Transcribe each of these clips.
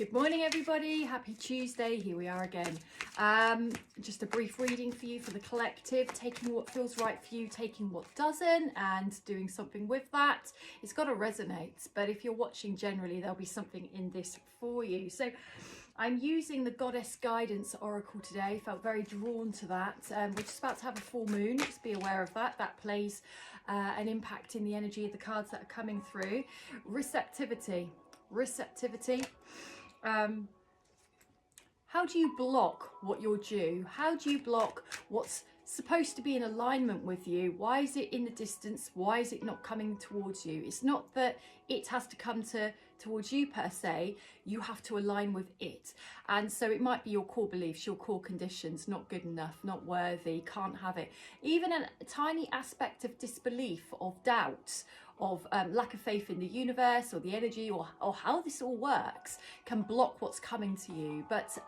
Good morning, everybody. Happy Tuesday. Here we are again. Just a brief reading for you for the collective, taking what feels right for you, taking what doesn't, and doing something with that. It's got to resonate, but if you're watching generally, there'll be something in this for you. So I'm using the Goddess Guidance Oracle today. Felt very drawn to that. We're just about to have a full moon. Just be aware of that. That plays an impact in the energy of the cards that are coming through. Receptivity. How do you block what you're due? How do you block what's supposed to be in alignment with you? Why is it in the distance? Why is it not coming towards you? It's not that it has to come towards you per se. You have to align with it. And so it might be your core beliefs, your core conditions: not good enough, not worthy, can't have it. Even a tiny aspect of disbelief, of doubt, of lack of faith in the universe or the energy or how this all works can block what's coming to you. But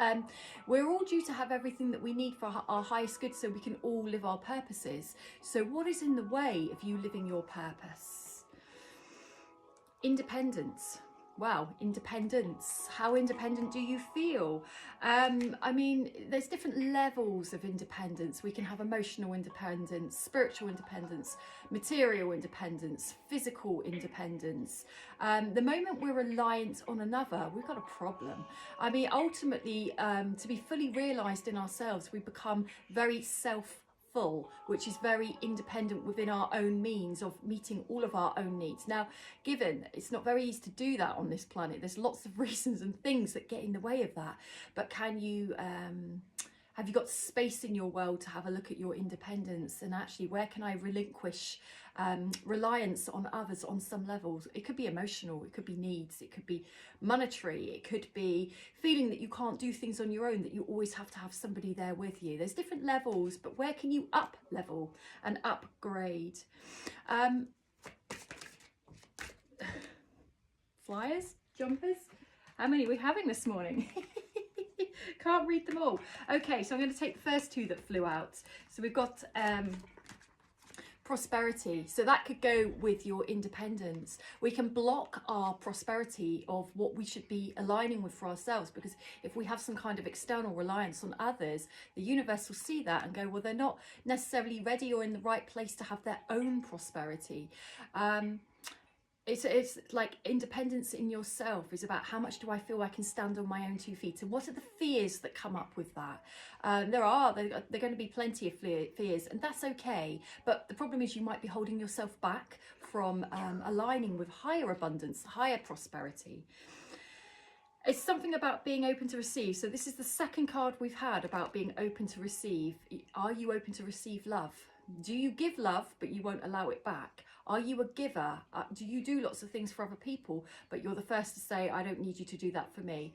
we're all due to have everything that we need for our highest good, so we can all live our purposes. So what is in the way of you living your purpose? Independence. Wow, independence. How independent do you feel? I mean, there's different levels of independence. We can have emotional independence, spiritual independence, material independence, physical independence. The moment we're reliant on another, we've got a problem. I mean, ultimately, to be fully realised in ourselves, we become very full, which is very independent within our own means of meeting all of our own needs. Now, given it's not very easy to do that on this planet, there's lots of reasons and things that get in the way of that. But can you have you got space in your world to have a look at your independence and actually where can I relinquish reliance on others on some levels? It could be emotional, it could be needs, it could be monetary, it could be feeling that you can't do things on your own, that you always have to have somebody there with you. There's different levels, but where can you up level and upgrade? Flyers, jumpers, how many are we having this morning? Can't read them all. Okay, so I'm going to take the first two that flew out. So we've got prosperity. So that could go with your independence. We can block our prosperity of what we should be aligning with for ourselves, because if we have some kind of external reliance on others, the universe will see that and go, well, they're not necessarily ready or in the right place to have their own prosperity. It's like independence in yourself is about how much do I feel I can stand on my own 2 feet, and what are the fears that come up with that? There are going to be plenty of fears, and that's okay. But the problem is you might be holding yourself back from aligning with higher abundance, higher prosperity. It's something about being open to receive. So this is the second card we've had about being open to receive. Are you open to receive love? Do you give love, but you won't allow it back? Are you a giver? Do you do lots of things for other people, but you're the first to say, I don't need you to do that for me?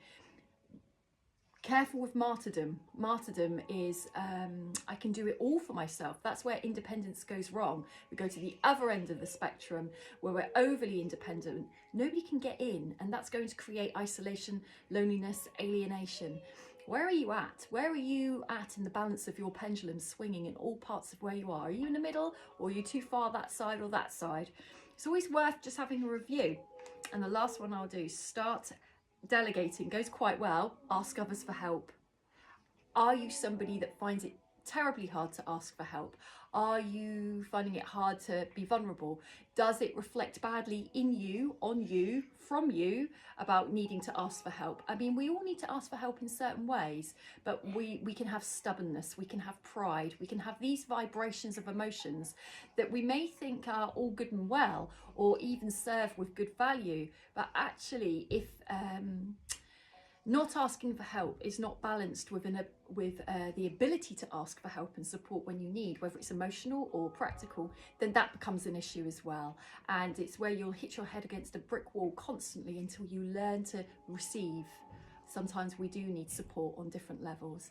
Careful with martyrdom. Martyrdom is, I can do it all for myself. That's where independence goes wrong. We go to the other end of the spectrum where we're overly independent. Nobody can get in, and that's going to create isolation, loneliness, alienation. Where are you at? Where are you at in the balance of your pendulum swinging in all parts of where you are? Are you in the middle, or are you too far that side or that side? It's always worth just having a review. And the last one I'll do, start delegating. Goes quite well. Ask others for help. Are you somebody that finds it terribly hard to ask for help? Are you finding it hard to be vulnerable? Does it reflect badly in you, on you, from you about needing to ask for help? I mean, we all need to ask for help in certain ways, but we can have stubbornness, we can have pride, we can have these vibrations of emotions that we may think are all good and well, or even serve with good value. But actually, if not asking for help is not balanced with the ability to ask for help and support when you need, whether it's emotional or practical, then that becomes an issue as well. And it's where you'll hit your head against a brick wall constantly until you learn to receive. Sometimes we do need support on different levels.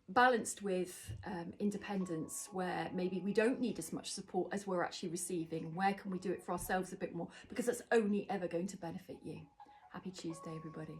Balanced with independence, where maybe we don't need as much support as we're actually receiving. Where can we do it for ourselves a bit more? Because that's only ever going to benefit you. Happy Tuesday, everybody.